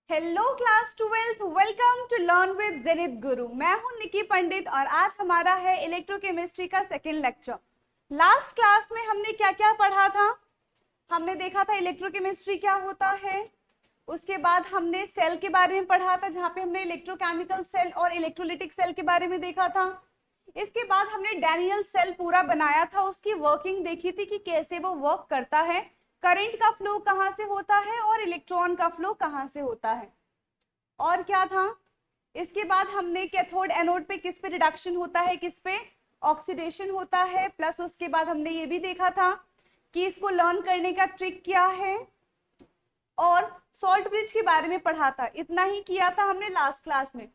Hello class 12th, welcome to learn with Zenith Guru. मैं हूं निकी पंडित और आज हमारा है इलेक्ट्रोकेमिस्ट्री का सेकंड लेक्चर। लास्ट क्लास में हमने क्या क्या पढ़ा था? हमने देखा था इलेक्ट्रोकेमिस्ट्री क्या होता है। उसके बाद हमने सेल के बारे में पढ़ा था, जहां पे हमने इलेक्ट्रोकेमिकल सेल और इलेक्ट्रोलिटिक सेल के बारे में देखा था। इसके बाद हमने डैनियल सेल पूरा बनाया था, उसकी वर्किंग देखी थी कि कैसे वो वर्क करता है, करंट का फ्लो कहाँ से होता है और इलेक्ट्रॉन का फ्लो कहाँ से होता है। और क्या था? इसके बाद हमने कैथोड एनोड पे किस पे रिडक्शन होता है, किस पे ऑक्सीडेशन होता है, प्लस उसके बाद हमने ये भी देखा था कि इसको लर्न करने का ट्रिक क्या है और सॉल्ट ब्रिज के बारे में पढ़ा था। इतना ही किया था हमने लास्ट क्लास में।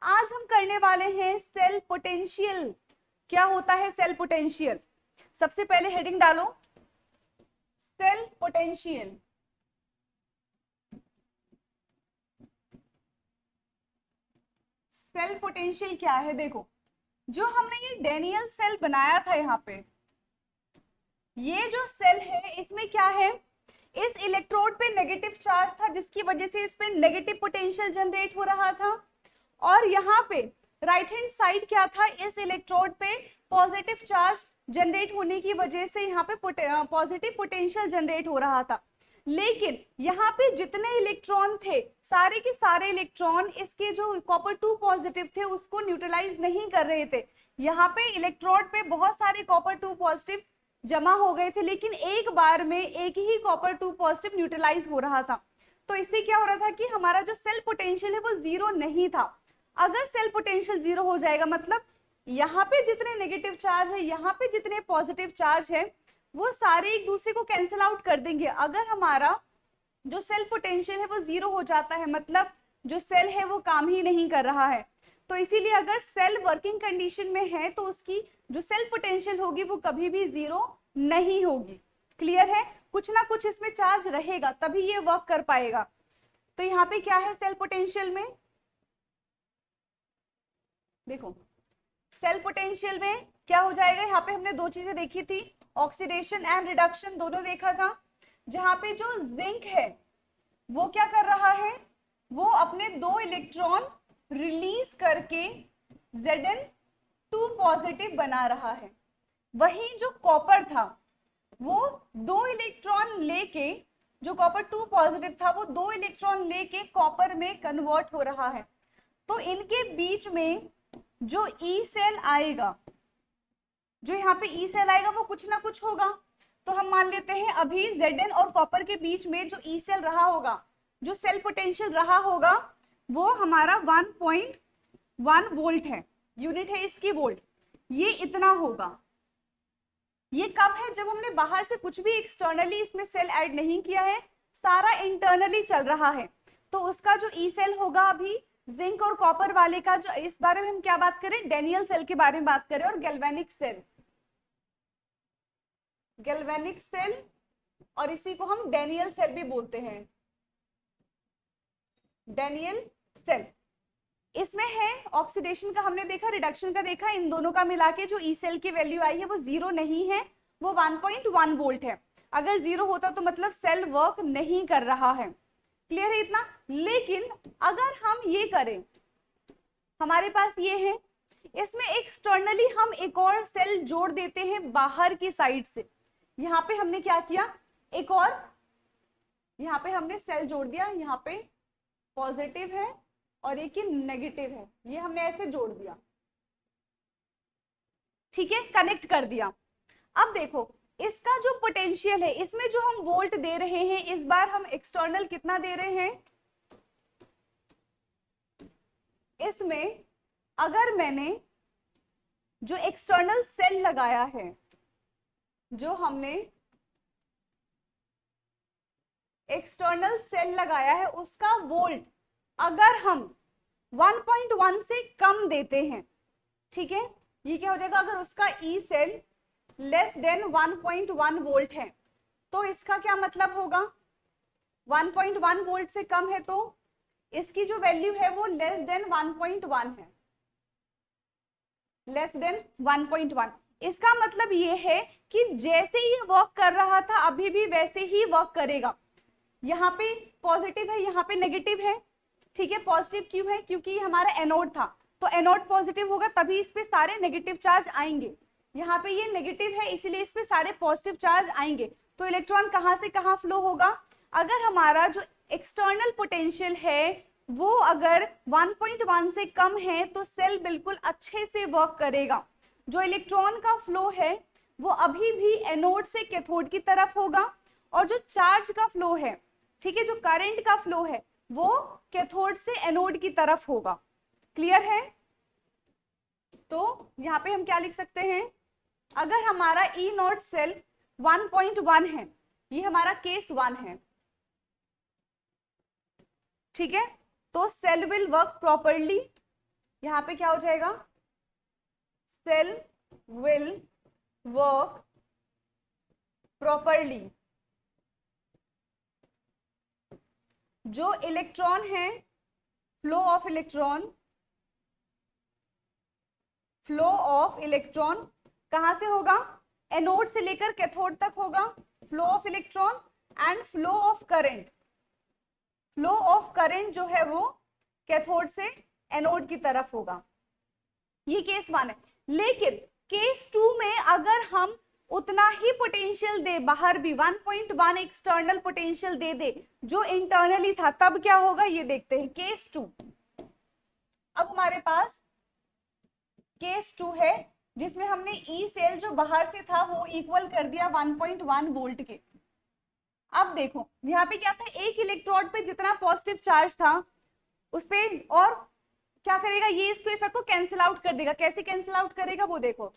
आज हम करने वाले हैं सेल पोटेंशियल। क्या होता है सेल पोटेंशियल? सबसे पहले हेडिंग डालो, सेल पोटेंशियल। सेल पोटेंशियल क्या है? देखो, जो हमने ये डैनियल सेल बनाया था, यहाँ पे ये जो सेल है इसमें क्या है, इस इलेक्ट्रोड पे नेगेटिव चार्ज था, जिसकी वजह से इस पे नेगेटिव पोटेंशियल जनरेट हो रहा था। और यहाँ पे राइट हैंड साइड क्या था, इस इलेक्ट्रोड पे पॉजिटिव चार्ज जनरेट होने की वजह से यहाँ पे पॉजिटिव पोटेंशियल जनरेट हो रहा था। लेकिन यहाँ पे जितने इलेक्ट्रॉन थे, सारे के सारे इलेक्ट्रॉन इसके जो कॉपर 2 पॉजिटिव थे उसको न्यूट्रलाइज नहीं कर रहे थे। यहाँ पे इलेक्ट्रोड पे बहुत सारे कॉपर 2 पॉजिटिव जमा हो गए थे, लेकिन एक बार में एक ही कॉपर 2 पॉजिटिव न्यूट्रलाइज हो रहा था। तो इससे क्या हो रहा था कि हमारा जो सेल पोटेंशियल है वो जीरो नहीं था। अगर सेल पोटेंशियल जीरो हो जाएगा, मतलब यहाँ पे जितने नेगेटिव चार्ज है, यहाँ पे जितने पॉजिटिव चार्ज है, वो सारे एक दूसरे को कैंसिल आउट कर देंगे। अगर हमारा जो सेल पोटेंशियल है वो जीरो हो जाता है, मतलब जो सेल है वो काम ही नहीं कर रहा है। तो इसीलिए अगर सेल वर्किंग कंडीशन में है तो उसकी जो सेल पोटेंशियल होगी वो कभी भी जीरो नहीं होगी। क्लियर है? कुछ ना कुछ इसमें चार्ज रहेगा, तभी ये वर्क कर पाएगा। तो यहाँ पे क्या है सेल पोटेंशियल में? देखो, सेल पोटेंशियल में क्या हो जाएगा, यहाँ पे हमने दो चीजें देखी थी, ऑक्सीडेशन एंड रिडक्शन, दोनों देखा था। जहां पे जो जिंक है वो क्या कर रहा है, वो अपने 2 इलेक्ट्रॉन रिलीज करके Zn2 पॉजिटिव बना रहा है। वही जो कॉपर था वो 2 इलेक्ट्रॉन लेके, जो कॉपर 2 पॉजिटिव था वो 2 इलेक्ट्रॉन लेके कॉपर में कन्वर्ट हो रहा है। तो इनके बीच में जो ई सेल आएगा, जो यहाँ पे ई सेल आएगा वो कुछ ना कुछ होगा। तो हम मान लेते हैं अभी Zn और कॉपर के बीच में जो ई सेल रहा होगा, जो सेल पोटेंशियल रहा होगा, वो हमारा 1.1 वोल्ट है, यूनिट है इसकी वोल्ट। ये इतना होगा। ये कब है? जब हमने बाहर से कुछ भी एक्सटर्नली इसमें सेल ऐड नहीं किया है, सारा इंटरनली चल रहा है। तो उसका जो ई सेल होगा, अभी जिंक और कॉपर वाले का, जो इस बारे में हम क्या बात करें, डैनियल सेल के बारे में बात करें, और गैल्वेनिक सेल, गैल्वेनिक सेल, और इसी को हम डैनियल सेल भी बोलते हैं, डैनियल सेल। इसमें है ऑक्सीडेशन का हमने देखा, रिडक्शन का देखा, इन दोनों का मिला के जो ई सेल की वैल्यू आई है वो जीरो नहीं है, वो 1.1 वोल्ट है। अगर जीरो होता तो मतलब सेल वर्क नहीं कर रहा है। क्लियर है इतना? लेकिन अगर हम ये करें, हमारे पास ये है, इसमें एक्सटर्नली हम एक और सेल जोड़ देते हैं बाहर की साइड से। यहाँ पे हमने क्या किया, एक और यहाँ पे हमने सेल जोड़ दिया, यहाँ पे पॉजिटिव है और एक ही नेगेटिव है, ये हमने ऐसे जोड़ दिया। ठीक है, कनेक्ट कर दिया। अब देखो, इसका जो पोटेंशियल है, इसमें जो हम वोल्ट दे रहे हैं, इस बार हम एक्सटर्नल कितना दे रहे हैं, इसमें अगर मैंने जो एक्सटर्नल सेल लगाया है, जो हमने एक्सटर्नल सेल लगाया है, उसका वोल्ट अगर हम 1.1 से कम देते हैं, ठीक है, ये क्या हो जाएगा, अगर उसका E cell less than 1.1 volt है, तो इसका क्या मतलब होगा, 1.1 वोल्ट से कम है तो इसकी जो वैल्यू है वो लेस देन 1.1 है, लेस देन 1.1। इसका मतलब ये है कि जैसे ये वर्क कर रहा था अभी भी वैसे ही वर्क करेगा। यहाँ पे पॉजिटिव है, यहाँ पे नेगेटिव है, ठीक है। पॉजिटिव क्यों है? क्योंकि हमारा एनोड था, तो एनोड पॉजिटिव होगा तभी इस पे सारे नेगेटिव चार्ज आएंगे। यहाँ पे ये नेगेटिव है इसीलिए इस पे सारे पॉजिटिव चार्ज आएंगे। तो इलेक्ट्रॉन कहाँ से कहाँ फ्लो होगा? अगर हमारा जो एक्सटर्नल पोटेंशियल है वो अगर 1.1 से कम है तो सेल बिल्कुल अच्छे से वर्क करेगा। जो इलेक्ट्रॉन का फ्लो है वो अभी भी एनोड से कैथोड की तरफ होगा, और जो चार्ज का फ्लो है, ठीक है, जो करंट का फ्लो है वो कैथोड से एनोड की तरफ होगा। क्लियर है? तो यहाँ पे हम क्या लिख सकते हैं? अगर हमारा ई नॉट सेल 1.1 है, ये हमारा केस 1 है, ठीक है, तो सेल विल वर्क प्रॉपरली। यहां पे क्या हो जाएगा? Cell will work properly. जो इलेक्ट्रॉन है, flow of electron, flow of electron कहां से होगा? एनोड से लेकर कैथोड तक होगा, flow of electron and flow of current. Flow of current जो है वो कैथोड से एनोड की तरफ होगा। ये केस 1 है। लेकिन केस 2 में अगर हम उतना ही पोटेंशियल दे, बाहर भी 1.1 एक्सटर्नल पोटेंशियल दे दे जो इंटरनली था, तब क्या होगा ये देखते हैं। केस 2, अब हमारे पास केस 2 है जिसमें हमने ई सेल जो बाहर से था वो इक्वल कर दिया 1.1 वोल्ट के। अब देखो यहाँ पे क्या था, एक इलेक्ट्रोड पे जितना पॉजिटिव चार्ज था उस पे, और क्या करेगा ये, इसको इफेक्ट को कैंसिल आउट कर देगा। कैसे कैंसिल आउट करेगा वो देखो,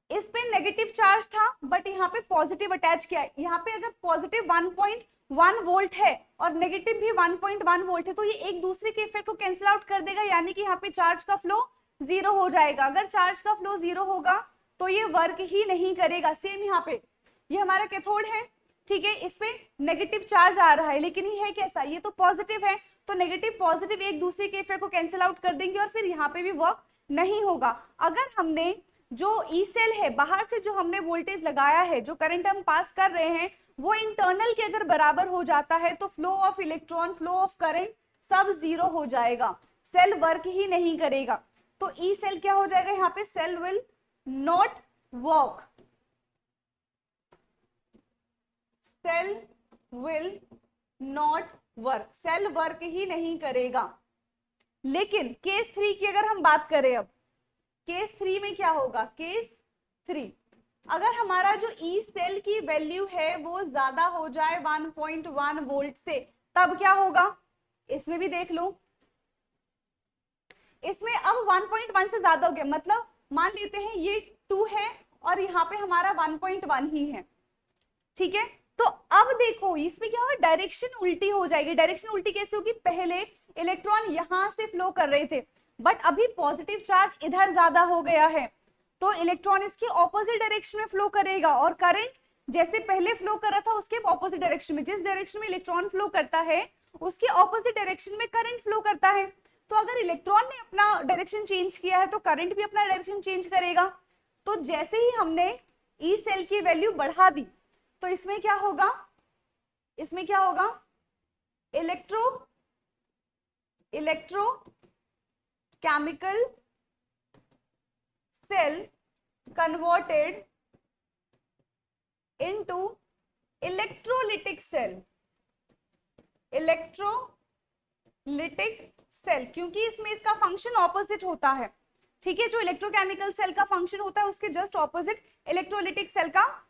इस पे नेगेटिव चार्ज था बट यहाँ पे पॉजिटिव अटैच किया है। यहाँ पे अगर पॉजिटिव 1.1 वोल्ट है और नेगेटिव भी 1.1 वोल्ट है तो ये एक दूसरे के इफेक्ट को कैंसिल आउट कर देगा, यानी कि यहाँ पे चार्ज का फ्लो जीरो हो जाएगा। अगर चार्ज का फ्लो जीरो होगा तो ये वर्क ही नहीं करेगा। सेम यहाँ पे ये हमारा कैथोड है, ठीक है, इस पे नेगेटिव चार्ज आ रहा है लेकिन ये है कैसा, ये तो पॉजिटिव है, तो नेगेटिव पॉजिटिव एक दूसरे के इफेक्ट को कैंसिल आउट कर देंगे और फिर यहाँ पे भी वर्क नहीं होगा। अगर हमने जो ई सेल है बाहर से जो हमने वोल्टेज लगाया है, जो करंट हम पास कर रहे हैं वो इंटरनल के अगर बराबर हो जाता है तो flow of electron, flow of current सब जीरो हो जाएगा, सेल वर्क ही नहीं करेगा। तो ई सेल क्या हो जाएगा यहाँ पे, cell will not work, cell will not work, cell work ही नहीं करेगा। लेकिन केस 3 की अगर हम बात करें, अब केस 3 में क्या होगा? केस 3 अगर हमारा जो ई सेल की वैल्यू है वो ज्यादा हो जाए 1.1 वोल्ट से, तब क्या होगा? इसमें भी देख लो, इसमें अब 1.1 से ज्यादा हो गया, मतलब मान लेते हैं ये 2 है और यहाँ पे हमारा 1.1 ही है, ठीक है। तो अब देखो इसमें क्या होगा, डायरेक्शन उल्टी हो जाएगी। डायरेक्शन उल्टी कैसे होगी? पहले इलेक्ट्रॉन यहां से फ्लो कर रहे थे बट अभी पॉजिटिव चार्ज इधर ज्यादा हो गया है तो इलेक्ट्रॉन इसकी ऑपोजिट डायरेक्शन में फ्लो करेगा, और करंट जैसे पहले फ्लो कर रहा था उसके ऑपोजिट डायरेक्शन में, जिस डायरेक्शन में इलेक्ट्रॉन फ्लो करता है उसके ऑपोजिट डायरेक्शन में करंट फ्लो करता है। तो अगर इलेक्ट्रॉन ने अपना डायरेक्शन चेंज किया है तो करंट भी अपना डायरेक्शन चेंज करेगा। तो जैसे ही हमने ई सेल की वैल्यू बढ़ा दी तो इसमें क्या होगा, इसमें क्या होगा, electrochemical cell converted into electrolytic cell, electrolytic cell, क्योंकि इसमें इसका फंक्शन ऑपोजिट होता है, ठीक है। जो इलेक्ट्रोकेमिकल सेल का फंक्शन होता है उसके जस्ट ऑपोजिट इलेक्ट्रोलिटिक सेल का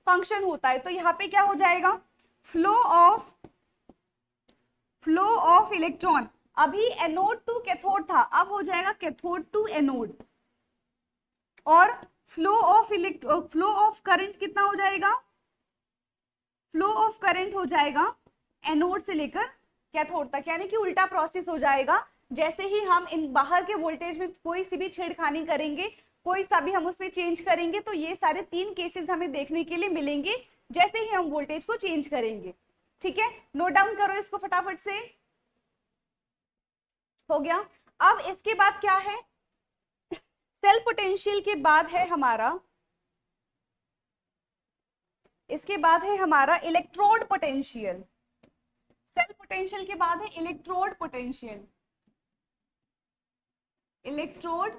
फंक्शन होता है। तो यहाँ पे क्या हो जाएगा, फ्लो ऑफ इलेक्ट्रॉन, अभी एनोड टू कैथोड था, अब हो जाएगा कैथोड टू एनोड, और फ्लो ऑफ करंट कितना हो जाएगा, फ्लो ऑफ करंट हो जाएगा एनोड से लेकर कैथोड तक, यानी कि उल्टा प्रोसेस हो जाएगा। जैसे ही हम इन बाहर के वोल्टेज में कोई सी भी छेड़खानी करेंगे, कोई सा भी हम उसमें चेंज करेंगे, तो ये सारे 3 केसेस हमें देखने के लिए मिलेंगे जैसे ही हम वोल्टेज को चेंज करेंगे, ठीक है। नोट डाउन करो इसको फटाफट से, हो गया। अब इसके बाद क्या है, सेल पोटेंशियल के बाद है हमारा इसके बाद है हमारा इलेक्ट्रोड पोटेंशियल। सेल पोटेंशियल के बाद है इलेक्ट्रोड पोटेंशियल। इलेक्ट्रोड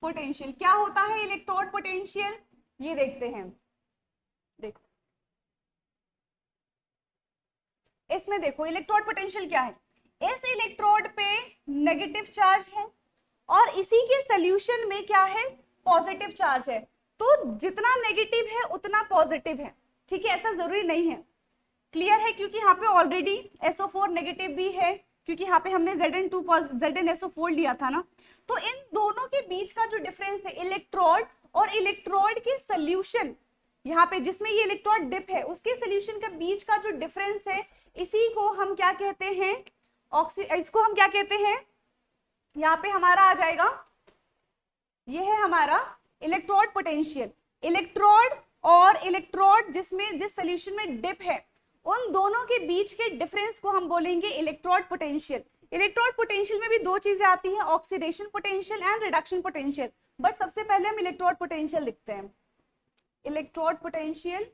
पोटेंशियल क्या होता है? इलेक्ट्रोड पोटेंशियल ये देखते हैं। देखो इसमें देखो इलेक्ट्रोड पोटेंशियल क्या है। इस इलेक्ट्रोड पे नेगेटिव चार्ज है और इसी के सोल्यूशन में क्या है? पॉजिटिव चार्ज है। तो जितना नेगेटिव है उतना पॉजिटिव है, ठीक है, ऐसा जरूरी नहीं है। क्लियर है? क्योंकि यहाँ पे ऑलरेडी SO4 नेगेटिव भी है, क्योंकि यहाँ पे हमने ZnSO4 लिया था ना। तो इन दोनों के बीच का जो डिफरेंस है इलेक्ट्रोड और इलेक्ट्रोड के सोल्यूशन, यहाँ पे जिसमें ये इलेक्ट्रोड डिप है उसके सोल्यूशन के बीच का जो डिफरेंस है, इसी को हम क्या कहते हैं? इसको हम क्या कहते हैं? यहाँ पे हमारा आ जाएगा, ये है हमारा इलेक्ट्रोड पोटेंशियल। इलेक्ट्रोड और इलेक्ट्रोड जिस सोल्यूशन में डिप है, उन दोनों के बीच के डिफरेंस को हम बोलेंगे इलेक्ट्रोड पोटेंशियल। इलेक्ट्रोड पोटेंशियल में भी दो चीजें आती हैं, oxidation potential and reduction potential. But सबसे पहले हम इलेक्ट्रोड पोटेंशियल लिखते हैं। Electrode potential,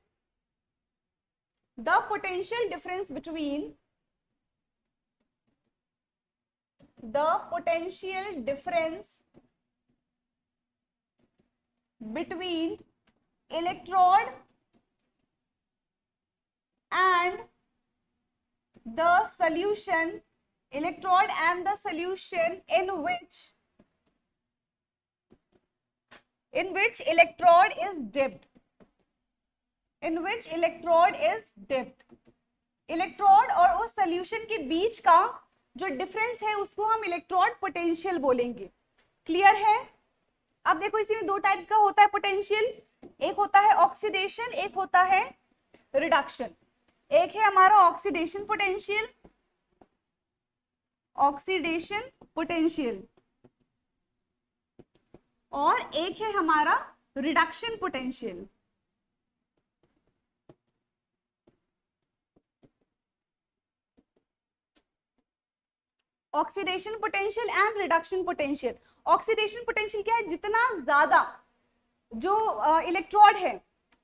the potential difference between the potential difference between electrode and the solution, electrode and the solution in which electrode is dipped, in which electrode is dipped। Electrode और उस solution के बीच का जो difference है उसको हम electrode potential बोलेंगे। Clear है? अब देखो इसी में दो टाइप का होता है पोटेंशियल, एक होता है ऑक्सीडेशन, एक होता है रिडक्शन। एक है हमारा ऑक्सीडेशन पोटेंशियल, ऑक्सीडेशन पोटेंशियल, और एक है हमारा reduction potential. Oxidation potential and reduction potential. Oxidation potential क्या है? जितना ज्यादा जो इलेक्ट्रोड है,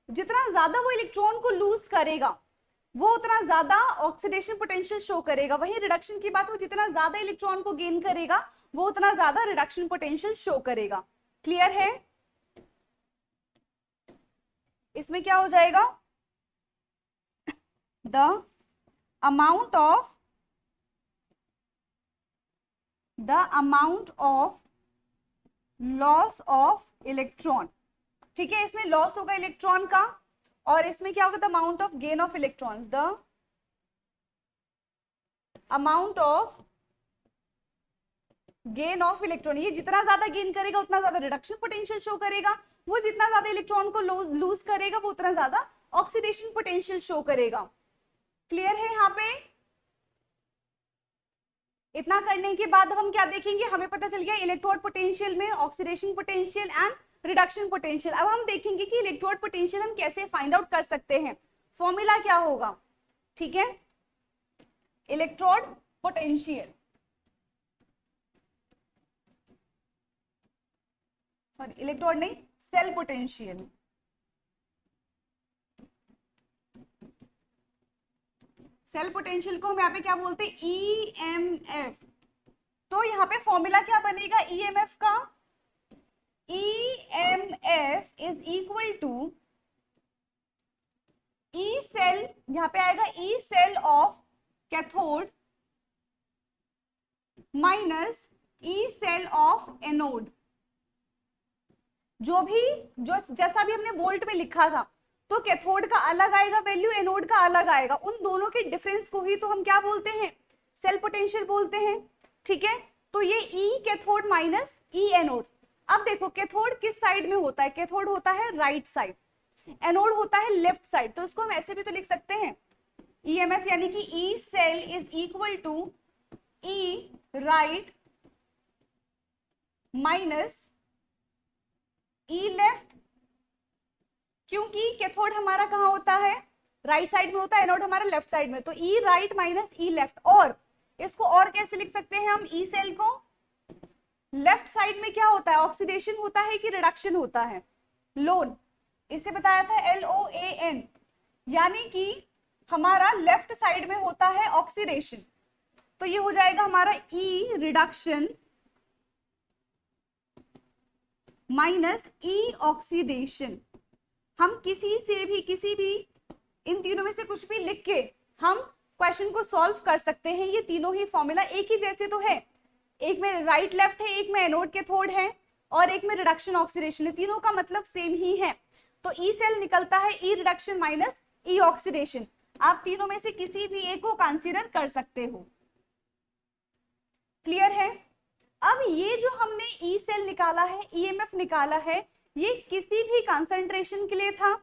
जितना ज्यादा वो इलेक्ट्रॉन को लूज करेगा वो उतना ज्यादा ऑक्सीडेशन पोटेंशियल शो करेगा। वहीं रिडक्शन की बात हो, जितना ज्यादा इलेक्ट्रॉन को गेन करेगा वो उतना ज्यादा रिडक्शन पोटेंशियल शो करेगा। क्लियर है? इसमें क्या हो जाएगा? The amount of loss of electron, ठीक है, इसमें लॉस होगा इलेक्ट्रॉन का, और इसमें क्या होगा? The amount of gain of electrons, the amount of gain of electron. ये जितना ज्यादा गेन करेगा उतना ज्यादा रिडक्शन पोटेंशियल शो करेगा, वो जितना ज्यादा इलेक्ट्रॉन को लूज करेगा वो उतना ज्यादा ऑक्सीडेशन पोटेंशियल शो करेगा। क्लियर है? यहाँ पे इतना करने के बाद अब हम क्या देखेंगे? हमें पता चल गया इलेक्ट्रोड पोटेंशियल में oxidation potential and reduction potential. अब हम देखेंगे कि इलेक्ट्रोड पोटेंशियल हम कैसे फाइंड आउट कर सकते हैं, फॉर्मूला क्या होगा। ठीक है, इलेक्ट्रोड पोटेंशियल, सॉरी इलेक्ट्रोड नहीं, सेल पोटेंशियल। सेल पोटेंशियल को हम यहाँ पे क्या बोलते हैं? EMF। तो यहाँ पे फॉर्मूला क्या बनेगा EMF का? EMF is equal to E cell, यहाँ पे आएगा E cell of cathode minus E cell of anode. जो जैसा भी हमने वोल्ट में लिखा था, तो कैथोड का अलग आएगा वैल्यू, एनोड का अलग आएगा। उन दोनों के डिफरेंस को ही तो हम क्या बोलते हैं? सेल पोटेंशियल बोलते हैं। ठीक है, तो ये E cathode minus E anode. अब देखो कैथोड किस साइड में होता है? कैथोड होता है राइट साइड, एनोड होता है लेफ्ट साइड। तो इसको हम ऐसे भी तो लिख सकते हैं, EMF यानी कि E cell is equal to E right minus E left, क्योंकि कैथोड हमारा कहाँ होता है? राइट साइड में होता है, एनोड हमारा लेफ्ट साइड में। तो E right minus E left. और इसको और कैसे लिख सकते हैं हम? E सेल को लेफ्ट साइड में क्या होता है? ऑक्सीडेशन होता है कि रिडक्शन होता है? लोन। इसे बताया था LOAN, यानी कि हमारा लेफ्ट साइड में होता है ऑक्सीडेशन, तो ये हो जाएगा हमारा E reduction minus E oxidation. हम किसी भी इन तीनों में से कुछ भी लिख के हम क्वेश्चन को सॉल्व कर सकते हैं। ये तीनों ही फॉर्मूला एक ही जैसे तो है, एक में राइट लेफ्ट है, एक में एनोड कैथोड है और एक में रिडक्शन ऑक्सीडेशन है, तीनों का मतलब सेम ही है। तो ई सेल निकलता है ई रिडक्शन माइनस ई ऑक्सीडेशन। आप तीनों में से किसी भी एक को कंसीडर कर सकते हो। क्लियर है? अब ये जो हमने ई सेल निकाला है, ईएमएफ निकाला है, ये किसी भी कंसंट्रेशन के लिए था,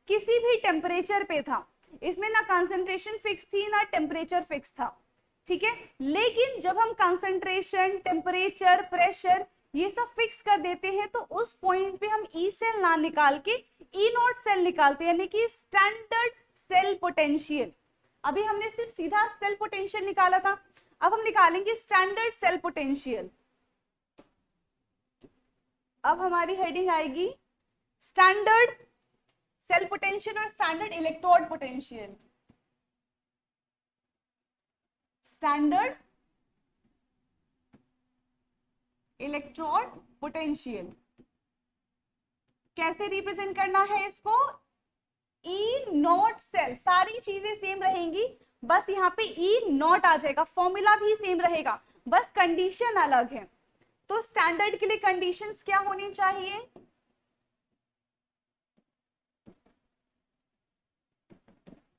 किसी भी टेम्परेचर पे था। इसमें ना कंसंट्रेशन फिक्स थी ना टेम्परेचर फिक्स था, ठीक है। लेकिन जब हम कंसंट्रेशन, टेम्परेचर, प्रेशर ये सब फिक्स कर देते हैं तो उस पॉइंट पे हम ई सेल ना निकाल के ई नॉट सेल निकालते हैं, यानी कि स्टैंडर्ड सेल पोटेंशियल। अभी हमने सिर्फ सीधा सेल पोटेंशियल निकाला था, अब हम निकालेंगे स्टैंडर्ड सेल पोटेंशियल। अब हमारी हेडिंग आएगी स्टैंडर्ड सेल पोटेंशियल और standard electrode potential. Standard electrode potential कैसे रिप्रेजेंट करना है इसको? ई नॉट सेल, सारी चीजें सेम रहेंगी, बस यहाँ पे ई नॉट आ जाएगा, फॉर्मूला भी सेम रहेगा, बस कंडीशन अलग है। तो स्टैंडर्ड के लिए कंडीशंस क्या होनी चाहिए?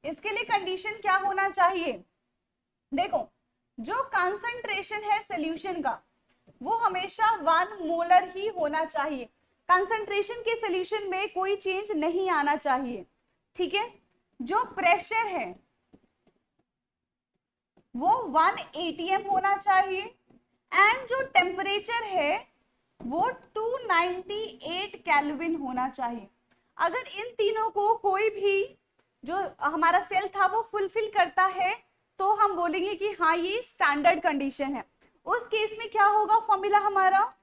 इसके लिए कंडीशन क्या होना चाहिए? देखो, जो कंसंट्रेशन है सॉल्यूशन का वो हमेशा 1 मोलर ही होना चाहिए। कंसंट्रेशन के सॉल्यूशन में कोई चेंज नहीं आना चाहिए, ठीक है। जो प्रेशर है वो 1 atm होना चाहिए एंड जो टेम्परेचर है वो 298 केल्विन होना चाहिए। अगर इन तीनों को कोई भी जो हमारा सेल था वो फुलफिल करता है तो हम बोलेंगे कि हाँ ये स्टैंडर्ड कंडीशन है। उस केस में क्या होगा फॉर्मूला हमारा?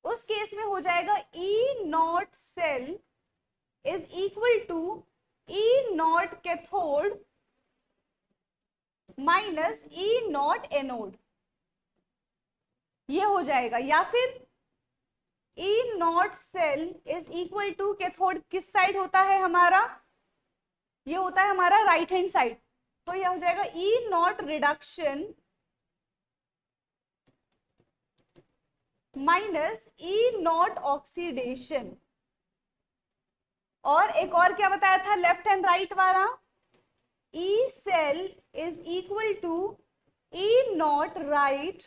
उस केस में हो जाएगा E not cell is equal to E not cathode minus E not anode, ये हो जाएगा। या फिर E not cell is equal to cathode किस साइड होता है हमारा? ये होता है हमारा राइट हैंड साइड, तो यह हो जाएगा E not reduction minus E not oxidation. और एक और क्या बताया था लेफ्ट एंड राइट वाला? E cell is equal to E naught right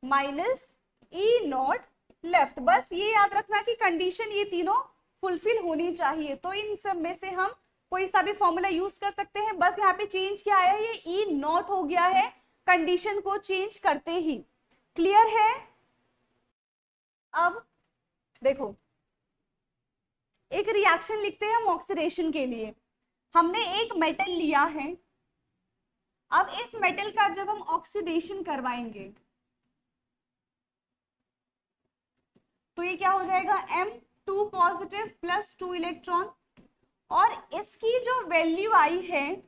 minus E naught left. बस ये याद रखना कि कंडीशन ये तीनों फुलफिल होनी चाहिए। तो इन सब में से हम कोई सा भी फॉर्मूला यूज कर सकते हैं। बस यहाँ पे चेंज क्या आया है, ये ई नॉट हो गया है कंडीशन को चेंज करते ही। क्लियर है? अब देखो, एक रिएक्शन लिखते हैं हम ऑक्सीडेशन के लिए। हमने एक मेटल लिया है, अब इस मेटल का जब हम ऑक्सीडेशन करवाएंगे तो ये क्या हो जाएगा? M2 पॉजिटिव प्लस 2 इलेक्ट्रॉन, और इसकी जो वैल्यू आई है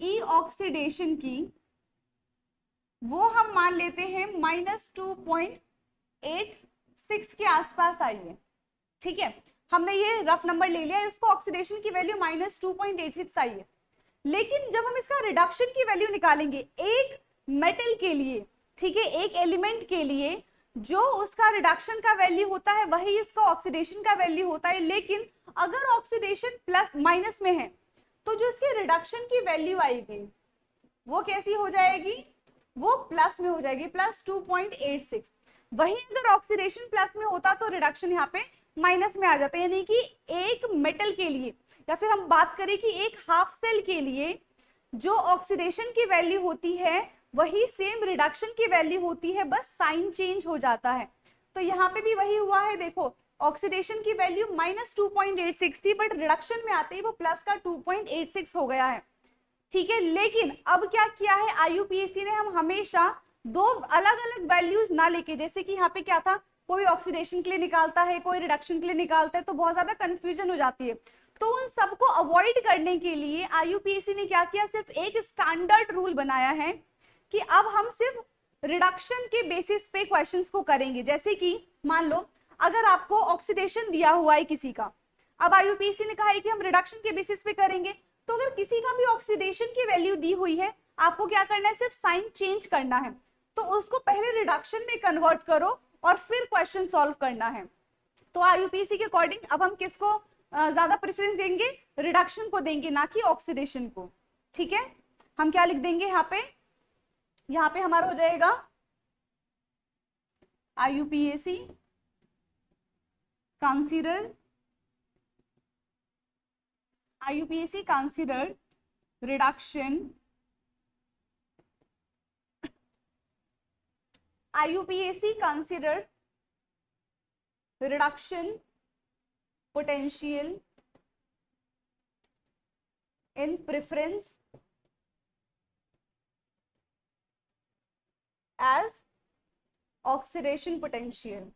ई ऑक्सीडेशन की वो हम मान लेते हैं -2.86 के आसपास आई है, ठीक है। हमने ये रफ नंबर ले लिया, इसको ऑक्सीडेशन की वैल्यू -2.86 आई है। लेकिन जब हम इसका रिडक्शन की वैल्यू निकालेंगे एक मेटल के लिए, ठीक है, एक एलिमेंट के लिए, जो उसका रिडक्शन का वैल्यू होता है वही इसका ऑक्सीडेशन का वैल्यू होता है। लेकिन अगर ऑक्सीडेशन प्लस माइनस में है तो जो इसकी रिडक्शन की वैल्यू आएगी वो कैसी हो जाएगी? वो प्लस में हो जाएगी, +2.86। वही अगर ऑक्सीडेशन प्लस में होता तो रिडक्शन यहाँ पे माइनस में आ जाता है। यानी कि एक मेटल के लिए, या फिर हम बात करें कि एक हाफ सेल के लिए, जो ऑक्सीडेशन की वैल्यू होती है वही सेम रिडक्शन की वैल्यू होती है, बस साइन चेंज हो जाता है। तो यहाँ पे भी वही हुआ है। देखो, ऑक्सीडेशन की वैल्यू -2.86 थी, बट रिडक्शन में आते ही वो प्लस का 2.86 हो गया है, ठीक है। लेकिन अब क्या किया है IUPAC ने, हम हमेशा दो अलग अलग वैल्यूज ना लेके, जैसे कि यहाँ पे क्या था कोई ऑक्सीडेशन के लिए निकालता है, कोई रिडक्शन के लिए निकालता है, तो बहुत ज्यादा कंफ्यूजन हो जाती है। तो उन सबको अवॉइड करने के लिए आईयूपीएसी ने क्या किया, सिर्फ एक स्टैंडर्ड रूल बनाया है कि अब हम सिर्फ रिडक्शन के बेसिस पे क्वेश्चंस को करेंगे। जैसे कि मान लो अगर आपको ऑक्सीडेशन दिया हुआ है किसी का, अब आईयूपीएसी ने कहा है कि हम रिडक्शन के बेसिस पे करेंगे, तो अगर किसी का भी ऑक्सीडेशन की वैल्यू दी हुई है, आपको क्या करना है, सिर्फ साइन चेंज करना है, तो उसको पहले रिडक्शन में कन्वर्ट करो और फिर क्वेश्चन सॉल्व करना है। तो आईयूपीएसी के अकॉर्डिंग अब हम किसको ज्यादा प्रेफरेंस देंगे, रिडक्शन को देंगे, ना कि ऑक्सीडेशन को। ठीक है, हम क्या लिख देंगे यहाँ पे हमारा हो जाएगा IUPAC consider reduction potential in preference as oxidation potential।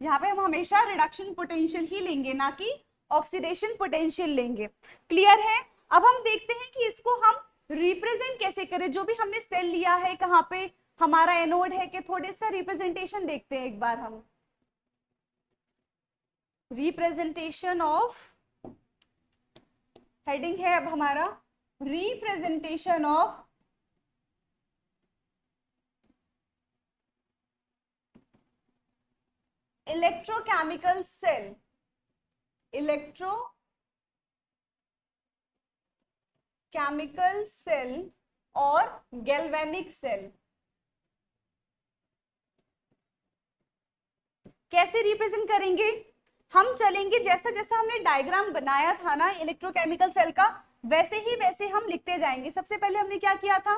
यहाँ पे हम हमेशा रिडक्शन पोटेंशियल ही लेंगे, ना कि ऑक्सीडेशन पोटेंशियल लेंगे। क्लियर है? अब हम देखते हैं कि इसको हम रिप्रेजेंट कैसे करें। जो भी हमने सेल लिया है, कहाँ पे हमारा एनोड है, कि थोड़े इसका रिप्रेजेंटेशन देखते हैं एक बार हम। रिप्रेजेंटेशन ऑफ, हेडिंग है अब हमारा representation of electrochemical cell, electrochemical cell और गैल्वेनिक सेल। कैसे रिप्रेजेंट करेंगे? हम चलेंगे जैसा जैसा हमने डायग्राम बनाया था ना इलेक्ट्रोकेमिकल सेल का, वैसे हम लिखते जाएंगे। सबसे पहले हमने क्या किया था,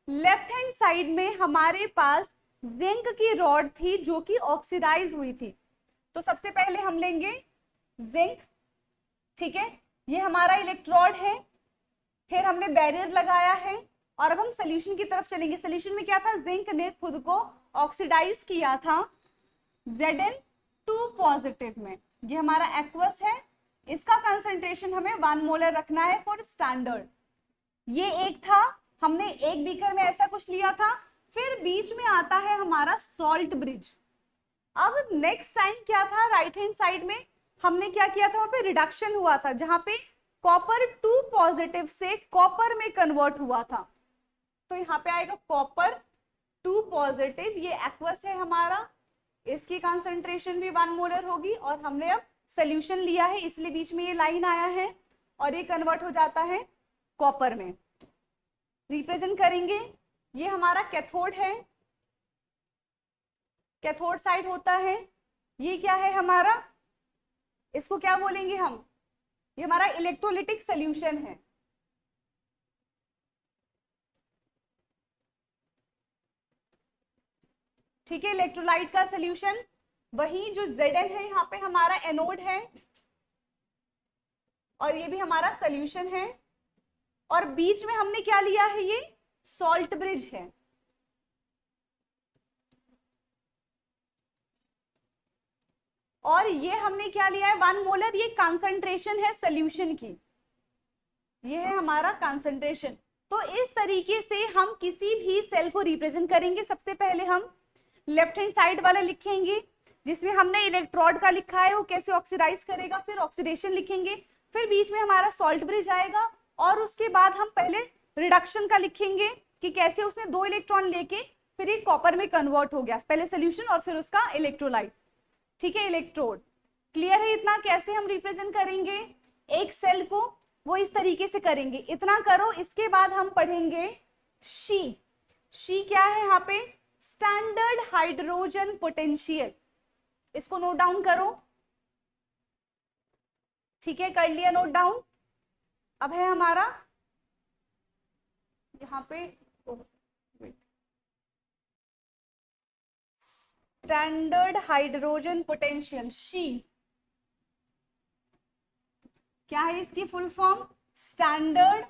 लेफ्ट हैंड साइड में हमारे पास जिंक की रॉड थी जो कि ऑक्सीडाइज हुई थी, तो सबसे पहले हम लेंगे जिंक। ठीक है, ये हमारा इलेक्ट्रोड है, फिर हमने बैरियर लगाया है और अब हम सोल्यूशन की तरफ चलेंगे। सोल्यूशन में क्या था, जिंक ने खुद को ऑक्सीडाइज किया था Zn2 पॉजिटिव में। ये हमारा एक्वस है, इसका कंसंट्रेशन हमें 1 मोलर रखना है फॉर स्टैंडर्ड। ये एक था, हमने एक बीकर में ऐसा कुछ लिया था। फिर बीच में आता है हमारा सॉल्ट ब्रिज। अब नेक्स्ट टाइम क्या था, राइट हैंड साइड में हमने क्या किया था, वहां पे रिडक्शन हुआ था जहां पे कॉपर 2 पॉजिटिव से कॉपर में कन्वर्ट हुआ था। तो यहाँ पे आएगा कॉपर 2 पॉजिटिव, ये एक्वस है हमारा, इसकी कंसंट्रेशन भी 1 मोलर होगी और हमने अब सोल्यूशन लिया है इसलिए बीच में ये लाइन आया है और ये कन्वर्ट हो जाता है कॉपर में। रिप्रेजेंट करेंगे, ये हमारा कैथोड है, कैथोड साइड होता है। ये क्या है हमारा, इसको क्या बोलेंगे हम, ये हमारा इलेक्ट्रोलिटिक सोल्यूशन है। ठीक है, इलेक्ट्रोलाइट का सोल्यूशन। वही जो Zn है यहाँ पे हमारा एनोड है और ये भी हमारा सोल्यूशन है, और बीच में हमने क्या लिया है, ये सॉल्ट ब्रिज है। और ये हमने क्या लिया है, 1 मोलर, ये कंसंट्रेशन है सोल्यूशन की, ये है हमारा कंसंट्रेशन। तो इस तरीके से हम किसी भी सेल को रिप्रेजेंट करेंगे। सबसे पहले हम लेफ्ट हैंड साइड वाला लिखेंगे जिसमें हमने इलेक्ट्रोड का लिखा है वो कैसे ऑक्सीडाइज करेगा, फिर ऑक्सीडेशन लिखेंगे, फिर बीच में हमारा सॉल्ट ब्रिज आएगा और उसके बाद हम पहले रिडक्शन का लिखेंगे कि कैसे उसने 2 इलेक्ट्रॉन लेके फिर ये कॉपर में कन्वर्ट हो गया, पहले सोल्यूशन और फिर उसका इलेक्ट्रोलाइट। ठीक है, इलेक्ट्रोड। क्लियर है इतना कैसे हम रिप्रेजेंट करेंगे एक सेल को, वो इस तरीके से करेंगे। इतना करो, इसके बाद हम पढ़ेंगे शी। शी क्या है यहाँ पे, स्टैंडर्ड हाइड्रोजन पोटेंशियल। इसको नोट डाउन करो। ठीक है, कर लिया नोट डाउन। अब है हमारा यहाँ पे स्टैंडर्ड हाइड्रोजन पोटेंशियल, शी। क्या है इसकी full form, standard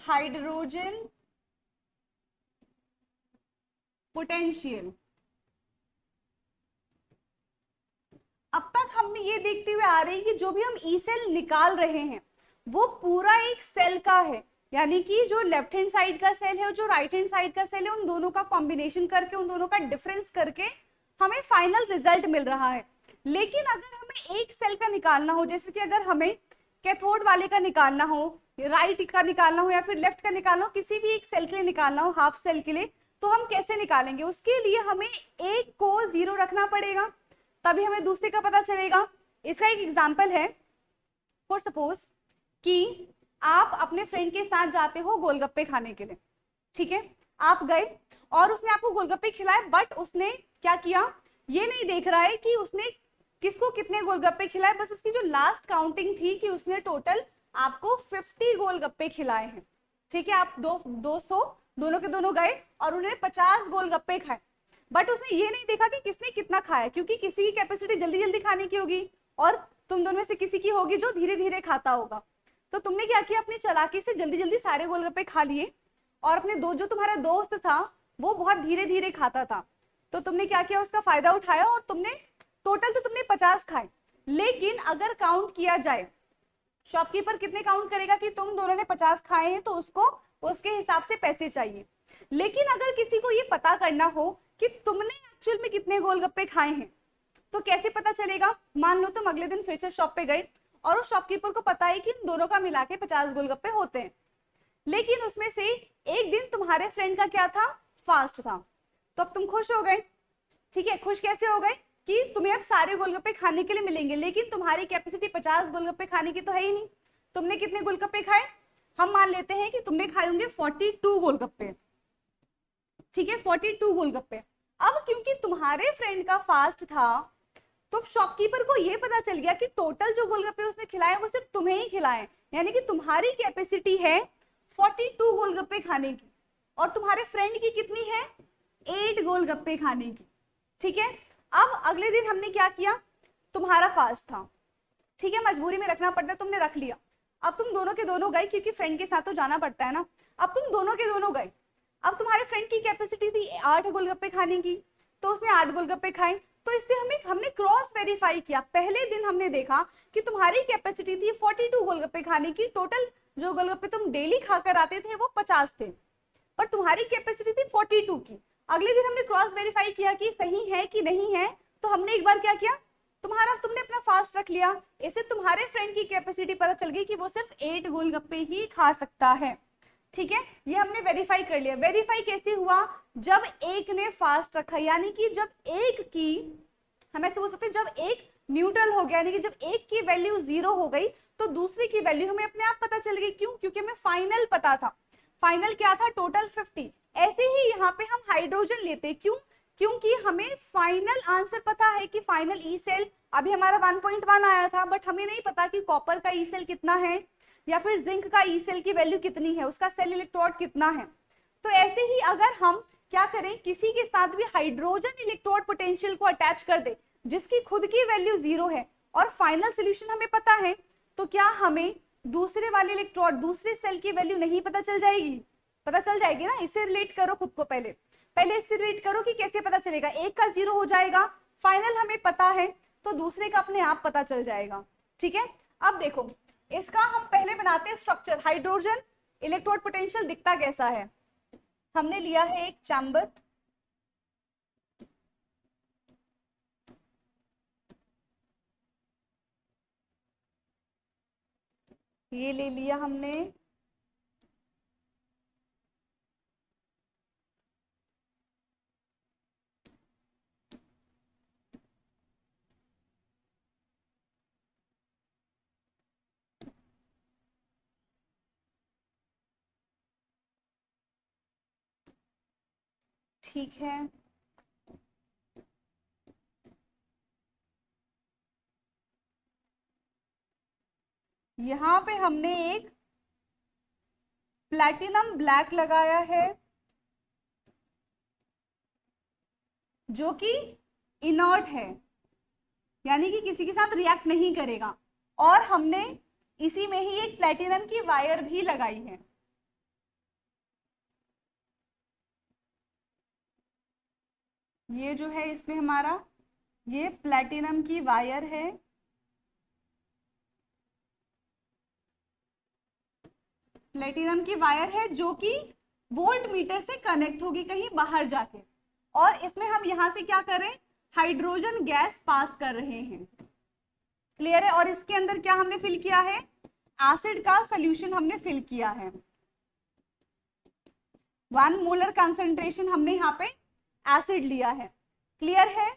hydrogen potential. अब तक हमने ये देखते हुए आ रहे हैं कि जो भी हम ई सेल निकाल रहे हैं वो पूरा एक सेल का है, यानी कि जो लेफ्ट हैंड साइड का सेल है और जो राइट हैंड साइड का सेल है, उन दोनों का कॉम्बिनेशन करके, उन दोनों का डिफरेंस करके हमें फाइनल रिजल्ट मिल रहा है। लेकिन अगर हमें एक सेल का निकालना हो, जैसे कि अगर हमें कैथोड वाले का निकालना हो, राइट का निकालना हो या फिर लेफ्ट का निकालना हो, किसी भी एक सेल के लिए निकालना हो, हाफ सेल के लिए, तो हम कैसे निकालेंगे? उसके लिए हमें एक को 0 रखना पड़ेगा, तभी हमें दूसरे का पता चलेगा। इसका एक एग्जाम्पल है, फॉर सपोज कि आप अपने फ्रेंड के साथ जाते हो गोलगप्पे खाने के लिए, ठीक है, आप गए और उसने आपको गोलगप्पे खिलाए, बट उसने क्या किया, ये नहीं देख रहा है कि उसने किसको कितने गोलगप्पे खिलाए, बस उसकी जो लास्ट काउंटिंग थी कि उसने टोटल आपको 50 गोलगप्पे खिलाए हैं, ठीक है। आप दो दोस्त हो, दोनों के दोनों गए और उन्होंने 50 गोलगप्पे खाए, बट उसने ये नहीं देखा कि किसने कितना खाया, क्योंकि किसी की कैपेसिटी जल्दी जल्दी खाने की होगी और तुम दोनों में से किसी की होगी जो धीरे धीरे खाता होगा। तो तुमने क्या किया, अपनी चालाकी से जल्दी जल्दी सारे गोलगप्पे खा लिए और अपने जो तुम्हारा दोस्त था वो बहुत धीरे धीरे खाता था, तो तुमने क्या किया, उसका फायदा उठाया और तुमने टोटल तो तुमने 50 खाए। लेकिन अगर काउंट किया जाए, शॉपकीपर कितने काउंट करेगा कि तुम दोनों ने 50 खाए हैं, तो उसको उसके हिसाब से पैसे चाहिए। लेकिन अगर किसी को ये पता करना हो कि तुमने एक्चुअल में कितने गोलगप्पे खाए हैं, तो कैसे पता चलेगा? मान लो तुम अगले दिन फिर से शॉप पे गए और उस शॉपकीपर को पता है कि इन दोनों का मिला के 50 गोलगप्पे होते हैं, लेकिन उसमें से एक दिन तुम्हारे फ्रेंड का क्या था, फास्ट था, तो अब तुम खुश हो गए, ठीक है। खुश कैसे हो गए कि तुम्हें अब सारे गोलगप्पे खाने के लिए मिलेंगे, लेकिन तुम्हारी कैपेसिटी 50 गोलगप्पे खाने की तो है ही नहीं। तुमने कितने गोलगप्पे खाए? हम मान लेते हैं कि तुमने खाए होंगे 42 गोलगप्पे, ठीक है, 42 गोलगप्पे। अब क्योंकि तुम्हारे फ्रेंड का फास्ट था, तो शॉपकीपर को यह पता चल गया कि टोटल जो गोलगप्पे उसने खिलाए वो सिर्फ तुम्हें ही खिलाए, यानी कि तुम्हारी कैपेसिटी है 42 गोलगप्पे खाने की और तुम्हारे फ्रेंड की कितनी है, 8 गोलगप्पे खाने की, ठीक है। अब अगले दिन हमने क्या किया, तुम्हारा फास्ट था, ठीक है, मजबूरी में रखना पड़ता है, तुमने रख लिया। अब तुम दोनों के दोनों गए, क्योंकि फ्रेंड के साथ तो जाना पड़ता है ना। अब तुम दोनों के दोनों गए, अब तुम्हारे फ्रेंड की कैपेसिटी थी 8 गोलगप्पे खाने की, तो उसने 8 गोलगप्पे खाए। तो इससे हमने क्रॉस वेरीफाई किया। पहले दिन हमने देखा कि तुम्हारी कैपेसिटी थी 42 गोलगप्पे खाने की, टोटल जो गोलगप्पे तुम डेली खाकर आते थे वो 50 थे, पर तुम्हारी कैपेसिटी थी 42 की। अगले दिन हमने क्रॉस वेरीफाई किया कि सही है कि नहीं है, तो हमने एक बार क्या किया, तुमने अपना फास्ट रख लिया, इससे तुम्हारे फ्रेंड की कैपेसिटी पता चल गई कि वो सिर्फ 8 गोलगप्पे ही खा सकता है, ठीक है। ये हमने वेरीफाई कर लिया। वेरीफाई कैसे हुआ, जब एक ने फास्ट रखा, यानी कि जब एक की, हम ऐसे बोल सकते हैं, जब एक न्यूट्रल हो गया, यानी कि जब एक की वैल्यू 0 हो गई तो दूसरी की वैल्यू हमें अपने आप पता चल गई। क्यों? क्योंकि हमें फाइनल पता था। फाइनल क्या था, टोटल 50। ऐसे ही यहाँ पे हम हाइड्रोजन लेते, क्यों? क्योंकि हमें फाइनल आंसर पता है कि फाइनल ई सेल अभी हमारा 1.1 आया था, बट हमें नहीं पता कि कॉपर का ई सेल कितना है या फिर जिंक का ई सेल की वैल्यू कितनी है, उसका सेल इलेक्ट्रोड कितना है। तो ऐसे ही अगर हम क्या करें, किसी के साथ भी हाइड्रोजन इलेक्ट्रोड पोटेंशियल को अटैच कर दे जिसकी खुद की वैल्यू 0 है और फाइनल सोल्यूशन हमें पता है, तो क्या हमें दूसरे वाले इलेक्ट्रोड, दूसरे सेल की वैल्यू नहीं पता चल जाएगी? पता चल जाएगी ना। इससे रिलेट करो खुद को, पहले इससे रिलेट करो कि कैसे पता चलेगा। एक का 0 हो जाएगा, फाइनल हमें पता है, तो दूसरे का अपने आप पता चल जाएगा, ठीक है। अब देखो, इसका हम पहले बनाते हैं स्ट्रक्चर। हाइड्रोजन इलेक्ट्रोड पोटेंशियल दिखता कैसा है, हमने लिया है एक चैम्बर, ये ले लिया हमने, ठीक है। यहाँ पे हमने एक प्लैटिनम ब्लैक लगाया है जो कि इनर्ट है, यानी कि किसी के साथ रिएक्ट नहीं करेगा, और हमने इसी में ही एक प्लैटिनम की वायर भी लगाई है। ये जो है इसमें हमारा ये प्लेटिनम की वायर है, प्लेटिनम की वायर है जो कि वोल्ट मीटर से कनेक्ट होगी कहीं बाहर जाके, और इसमें हम यहां से क्या कर रहे हैं, हाइड्रोजन गैस पास कर रहे हैं। क्लियर है? और इसके अंदर क्या हमने फिल किया है, एसिड का सोल्यूशन हमने फिल किया है। 1 मोलर कंसेंट्रेशन हमने यहाँ पे एसिड लिया है। क्लियर है?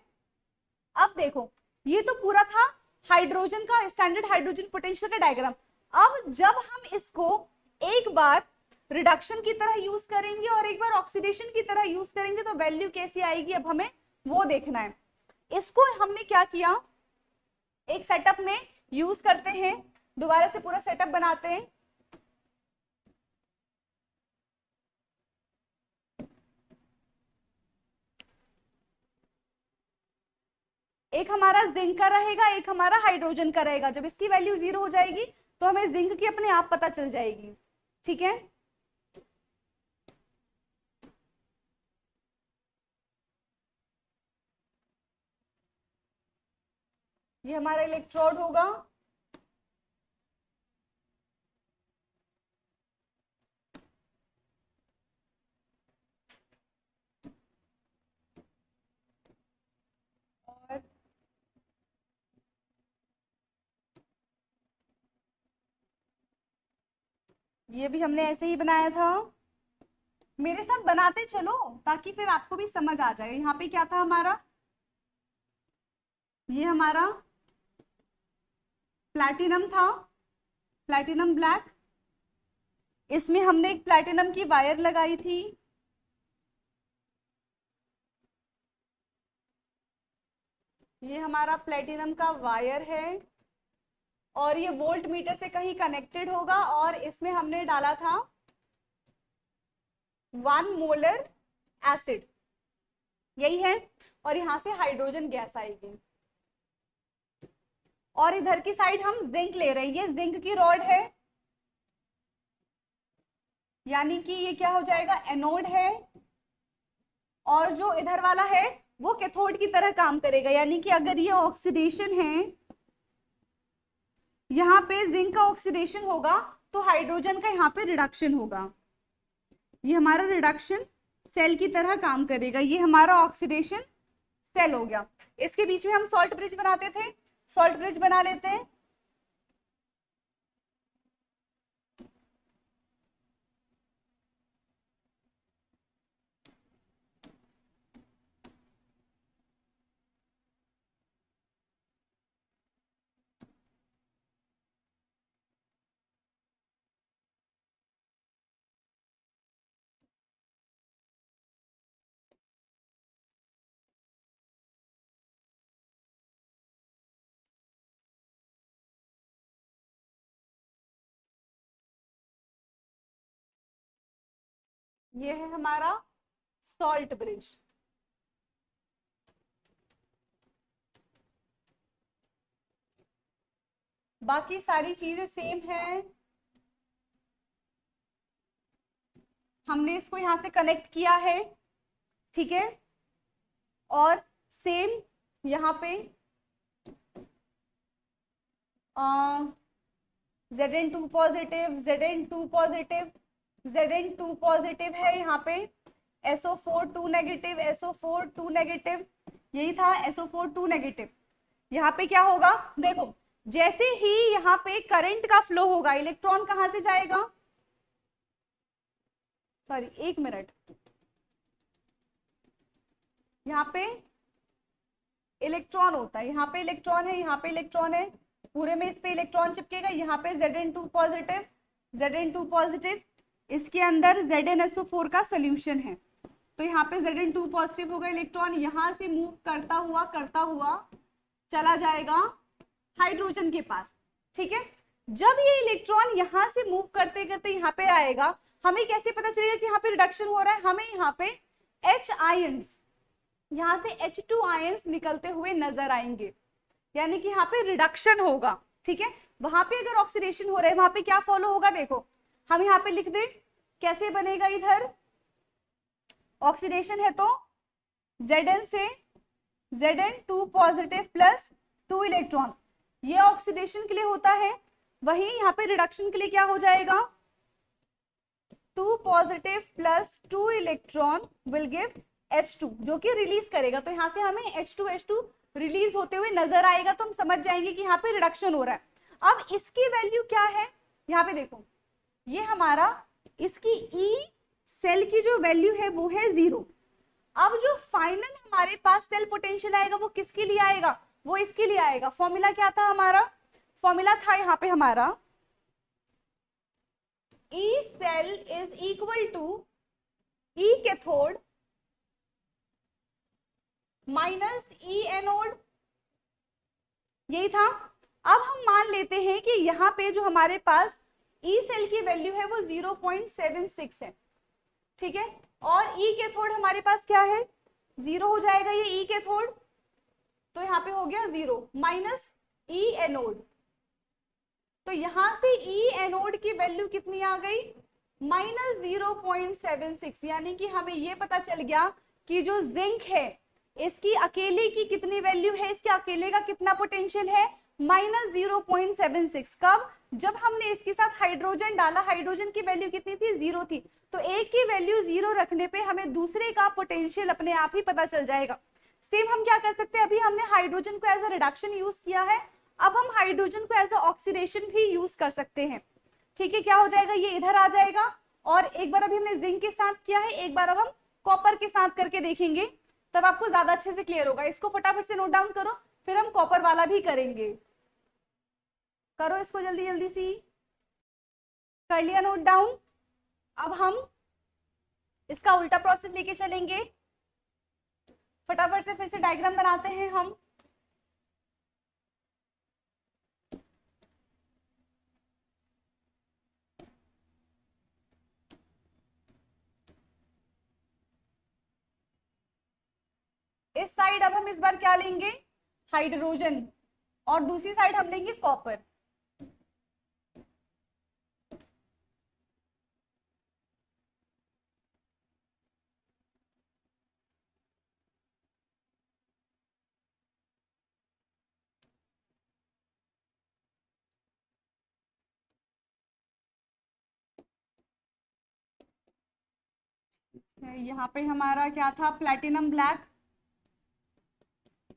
अब देखो, ये तो पूरा था हाइड्रोजन का स्टैंडर्ड हाइड्रोजन पोटेंशियल का डायग्राम। अब जब हम इसको एक बार रिडक्शन की तरह यूज करेंगे और एक बार ऑक्सीडेशन की तरह यूज करेंगे तो वैल्यू कैसी आएगी, अब हमें वो देखना है। इसको हमने क्या किया, एक सेटअप में यूज करते हैं, दोबारा से पूरा सेटअप बनाते हैं। एक हमारा जिंक का रहेगा, एक हमारा हाइड्रोजन का रहेगा। जब इसकी वैल्यू 0 हो जाएगी तो हमें जिंक की अपने आप पता चल जाएगी। ठीक है, ये हमारा इलेक्ट्रोड होगा, और ये भी हमने ऐसे ही बनाया था। मेरे साथ बनाते चलो ताकि फिर आपको भी समझ आ जाए। यहाँ पे क्या था हमारा, ये हमारा प्लैटिनम था, प्लैटिनम ब्लैक। इसमें हमने एक प्लैटिनम की वायर लगाई थी, ये हमारा प्लैटिनम का वायर है और ये वोल्ट मीटर से कहीं कनेक्टेड होगा, और इसमें हमने डाला था 1 मोलर एसिड, यही है। और यहां से हाइड्रोजन गैस आएगी, और इधर की साइड हम जिंक ले रहे हैं, ये जिंक की रॉड है, यानी कि ये क्या हो जाएगा, एनोड है, और जो इधर वाला है वो कैथोड की तरह काम करेगा। यानी कि अगर ये ऑक्सीडेशन है, यहाँ पे जिंक का ऑक्सीडेशन होगा तो हाइड्रोजन का यहाँ पे रिडक्शन होगा। ये हमारा रिडक्शन सेल की तरह काम करेगा, ये हमारा ऑक्सीडेशन सेल हो गया। इसके बीच में हम सॉल्ट ब्रिज बनाते थे, सॉल्ट ब्रिज बना लेते हैं। ये है हमारा सॉल्ट ब्रिज। बाकी सारी चीजें सेम है, हमने इसको यहां से कनेक्ट किया है, ठीक है। और सेम यहाँ पे Zn2 positive, Zn2 positive, Zn2 positive है यहाँ पे, SO4 2 नेगेटिव, SO4 2 नेगेटिव, यही था SO4 2 नेगेटिव। यहाँ पे क्या होगा, देखो जैसे ही यहाँ पे करंट का फ्लो होगा, इलेक्ट्रॉन कहाँ से जाएगा, सॉरी एक मिनट, यहाँ पे इलेक्ट्रॉन होता है, यहाँ पे इलेक्ट्रॉन है, यहाँ पे इलेक्ट्रॉन है, पूरे में इस पे इलेक्ट्रॉन चिपकेगा। यहाँ पे Zn2 पॉजिटिव, Zn2 पॉजिटिव, इसके अंदर ZnSO4 का सोल्यूशन है, तो यहाँ पे Zn2 पॉजिटिव होगा, इलेक्ट्रॉन यहाँ से मूव करता हुआ चला जाएगा हाइड्रोजन के पास। ठीक है, जब ये इलेक्ट्रॉन यहाँ से मूव करते करते यहाँ पे आएगा, हमें कैसे पता चलेगा कि यहाँ पे रिडक्शन हो रहा है, हमें यहाँ पे H आयंस, यहाँ से H2 आयंस निकलते हुए नजर आएंगे, यानी कि यहाँ पे रिडक्शन होगा। ठीक है, वहां पे अगर ऑक्सीडेशन हो रहा है, वहां पे क्या फॉलो होगा, देखो हम यहाँ पे लिख दे कैसे बनेगा, इधर ऑक्सीडेशन है तो Zn से Zn 2 पॉजिटिव प्लस 2 इलेक्ट्रॉन, ये ऑक्सीडेशन के लिए होता है। वही यहाँ पे रिडक्शन के लिए क्या हो जाएगा, 2 positive plus 2 electron will give H2, जो कि रिलीज करेगा। तो यहाँ से हमें H2 रिलीज होते हुए नजर आएगा, तो हम समझ जाएंगे कि यहाँ पे रिडक्शन हो रहा है। अब इसकी वैल्यू क्या है, यहाँ पे देखो, ये हमारा इसकी ई सेल की जो वैल्यू है वो है 0। अब जो फाइनल हमारे पास सेल पोटेंशियल आएगा वो किसके लिए आएगा, वो इसके लिए आएगा। फॉर्मूला क्या था हमारा, फॉर्मूला था यहाँ पे हमारा E cell is equal to E cathode minus E anode, यही था। अब हम मान लेते हैं कि यहाँ पे जो हमारे पास ई सेल की वैल्यू है वो 0.76 है, ठीक है, और ई कैथोड हमारे पास क्या है, 0 हो जाएगा ये ई कैथोड, तो यहाँ पे हो गया 0 माइनस ई एनोड। तो यहां से ई एनोड की वैल्यू कितनी आ गई, -0.76, यानी कि हमें ये पता चल गया कि जो जिंक है इसकी अकेले की कितनी वैल्यू है, इसके अकेले का कितना पोटेंशियल है, -0.76। कब, जब हमने इसके साथ हाइड्रोजन डाला, हाइड्रोजन की वैल्यू कितनी थी, 0 थी। तो एक की वैल्यू 0 रखने पे हमें दूसरे का पोटेंशियल अपने आप ही पता चल जाएगा। सेम हम क्या कर सकते हैं, अभी हमने हाइड्रोजन को एज अ रिडक्शन यूज किया है, अब हम हाइड्रोजन को एज अ ऑक्सीडेशन भी यूज कर सकते हैं, ठीक है। क्या हो जाएगा, ये इधर आ जाएगा, और एक बार अभी हमने जिंक के साथ किया है, एक बार अब हम कॉपर के साथ करके देखेंगे, तब आपको ज्यादा अच्छे से क्लियर होगा। इसको फटाफट से नोट डाउन करो, फिर हम कॉपर वाला भी करेंगे। करो इसको जल्दी जल्दी सी, कर लिया नोट डाउन। अब हम इसका उल्टा प्रोसेस लेके चलेंगे, फटाफट से फिर से डायग्राम बनाते हैं हम। इस साइड अब हम इस बार क्या लेंगे, हाइड्रोजन, और दूसरी साइड हम लेंगे कॉपर। यहाँ पे हमारा क्या था, प्लैटिनम ब्लैक,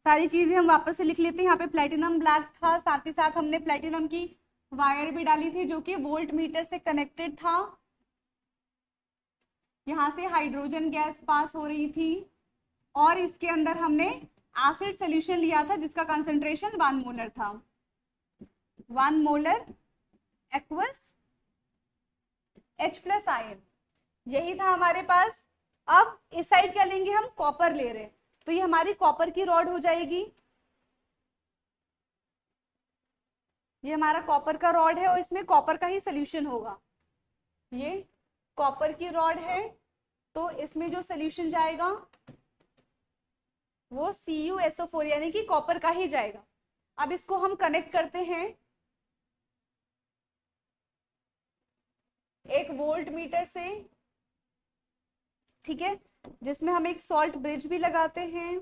सारी चीजें हम वापस से लिख लेते हैं। यहाँ पे प्लैटिनम ब्लैक था, साथ ही साथ हमने प्लैटिनम की वायर भी डाली थी जो कि वोल्ट मीटर से कनेक्टेड था। यहाँ से हाइड्रोजन गैस पास हो रही थी, और इसके अंदर हमने एसिड सोल्यूशन लिया था जिसका कंसंट्रेशन 1 मोलर था, 1 मोलर एक्वस H+ आयन, यही था हमारे पास। अब इस साइड क्या लेंगे, हम कॉपर ले रहे हैं, तो ये हमारी कॉपर की रॉड हो जाएगी, ये हमारा कॉपर का रॉड है और इसमें कॉपर का ही सोल्यूशन होगा। ये कॉपर की रॉड है, तो इसमें जो सोल्यूशन जाएगा वो CuSO4 यानी कि कॉपर का ही जाएगा। अब इसको हम कनेक्ट करते हैं एक वोल्ट मीटर से, ठीक है, जिसमें हम एक सॉल्ट ब्रिज भी लगाते हैं।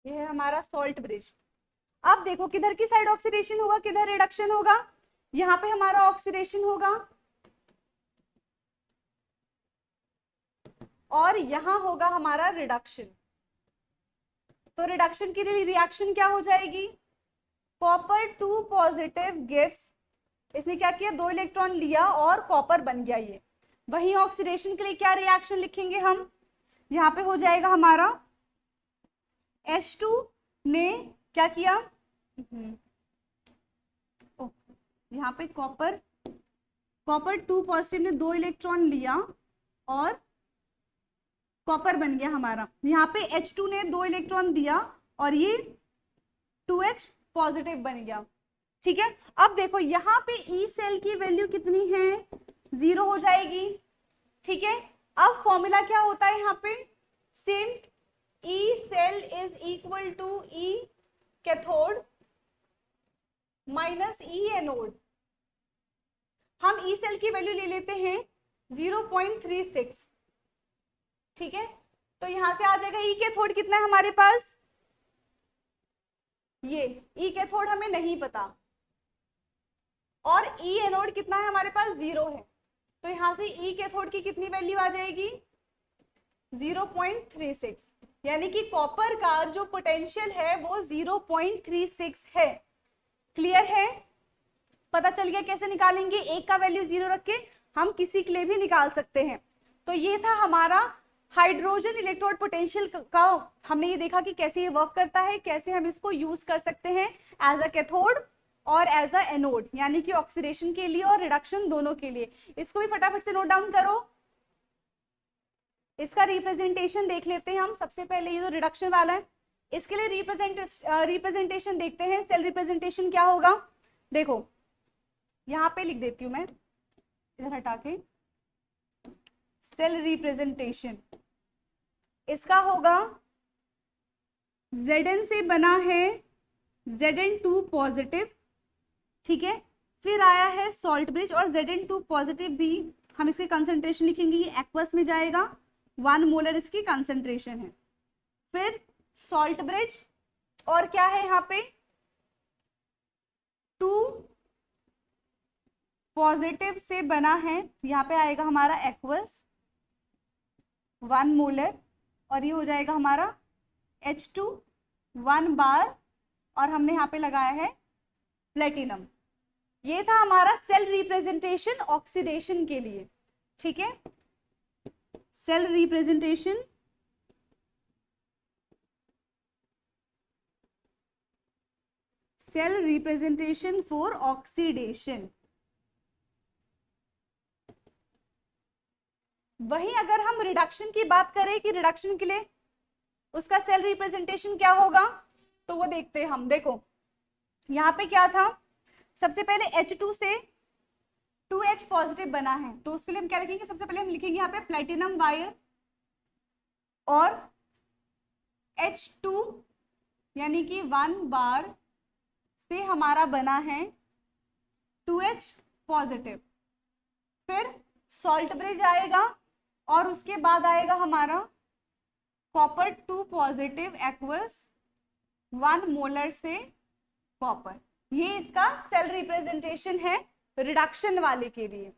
ये है हमारा सॉल्ट ब्रिज। अब देखो किधर की साइड ऑक्सीडेशन होगा, किधर रिडक्शन होगा, यहाँ पे हमारा ऑक्सीडेशन होगा और यहाँ होगा हमारा रिडक्शन। तो रिडक्शन की रिएक्शन क्या हो जाएगी, कॉपर 2 पॉजिटिव गिव्स, इसने क्या किया, 2 इलेक्ट्रॉन लिया और कॉपर बन गया ये। वही ऑक्सीडेशन के लिए क्या रिएक्शन लिखेंगे हम, यहाँ पे हो जाएगा हमारा H2 ने क्या किया, यहाँ पे कॉपर 2 पॉजिटिव ने 2 इलेक्ट्रॉन लिया और कॉपर बन गया हमारा। यहाँ पे H2 ने 2 इलेक्ट्रॉन दिया और ये 2H पॉजिटिव बन गया। ठीक है, अब देखो यहाँ पे ई सेल की वैल्यू कितनी है, 0 हो जाएगी। ठीक है, अब फॉर्मूला क्या होता है यहाँ पे, same, E cell is equal to E cathode minus E anode. हम ई सेल की वैल्यू ले लेते हैं 0.36। ठीक है, तो यहां से आ जाएगा ई कैथोड कितना है हमारे पास, ये ई कैथोड हमें नहीं पता, और ई एनोड कितना है हमारे पास, 0 है। तो यहां से ई कैथोड की कितनी वैल्यू आ जाएगी, 0.36, यानी कि कॉपर का जो पोटेंशियल है वो 0.36 है। क्लियर है, पता चल गया कैसे निकालेंगे, एक का वैल्यू 0 रख के हम किसी के लिए भी निकाल सकते हैं। तो ये था हमारा हाइड्रोजन इलेक्ट्रोड पोटेंशियल का, हमने ये देखा कि कैसे ये वर्क करता है, कैसे हम इसको यूज कर सकते हैं एज अ कैथोड और एज अ एनोड, यानी कि ऑक्सीडेशन के लिए और रिडक्शन दोनों के लिए। इसको भी फटाफट से नोट डाउन करो। इसका रिप्रेजेंटेशन देख लेते हैं हम। सबसे पहले ये जो रिडक्शन वाला है, इसके लिए रिप्रेजेंटेशन देखते हैं। सेल रिप्रेजेंटेशन क्या होगा, देखो यहां पे लिख देती हूं मैं, इधर हटा के, सेल रिप्रेजेंटेशन इसका होगा Zn से बना है Zn2 पॉजिटिव। ठीक है, फिर आया है सॉल्ट ब्रिज, और Zn2 पॉजिटिव भी हम इसके कंसंट्रेशन लिखेंगे, ये एक्वस में जाएगा, 1 मोलर इसकी कंसंट्रेशन है। फिर सॉल्ट ब्रिज, और क्या है यहाँ पे, 2 पॉजिटिव से बना है, यहाँ पे आएगा हमारा एक्वस 1 मोलर, और ये हो जाएगा हमारा H2 1 बार, और हमने यहाँ पे लगाया है प्लेटिनम। ये था हमारा सेल रिप्रेजेंटेशन ऑक्सीडेशन के लिए। ठीक है, सेल रिप्रेजेंटेशन फॉर ऑक्सीडेशन। वही अगर हम रिडक्शन की बात करें कि रिडक्शन के लिए उसका सेल रिप्रेजेंटेशन क्या होगा, तो वो देखते हैं हम। देखो यहाँ पे क्या था, सबसे पहले H2 से 2H पॉजिटिव बना है, तो उसके लिए हम क्या लिखेंगे, सबसे पहले हम लिखेंगे यहाँ पे प्लेटिनम वायर, और H2 यानी कि 1 बार से हमारा बना है 2H पॉजिटिव। फिर सॉल्ट ब्रिज आएगा, और उसके बाद आएगा हमारा कॉपर 2 पॉजिटिव एक्वस 1 मोलर से कॉपर। ये इसका सेल रिप्रेजेंटेशन है रिडक्शन वाले के लिए।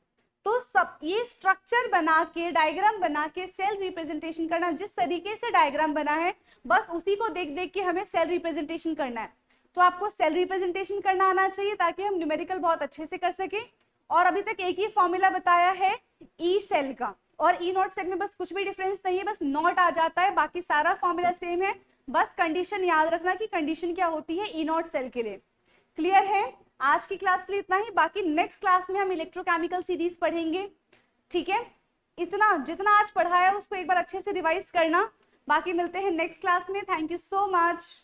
तो सब ये स्ट्रक्चर बना के, डायग्राम बना के सेल रिप्रेजेंटेशन करना, जिस तरीके से डायग्राम बना है बस उसी को देख देख के हमें सेल रिप्रेजेंटेशन करना है। तो आपको सेल रिप्रेजेंटेशन करना आना चाहिए ताकि हम न्यूमेरिकल बहुत अच्छे से कर सके। और अभी तक एक ही फॉर्मूला बताया है ई सेल का, और ई नॉट सेल में बस कुछ भी डिफरेंस नहीं है, बस नॉट आ जाता है, बाकी सारा फॉर्मूला सेम है। बस कंडीशन याद रखना कि कंडीशन क्या होती है ई नॉट सेल के लिए। क्लियर है, आज की क्लास के लिए इतना ही, बाकी नेक्स्ट क्लास में हम इलेक्ट्रोकेमिकल सीरीज पढ़ेंगे। ठीक है, इतना जितना आज पढ़ाया उसको एक बार अच्छे से रिवाइज करना, बाकी मिलते हैं नेक्स्ट क्लास में। Thank you so much.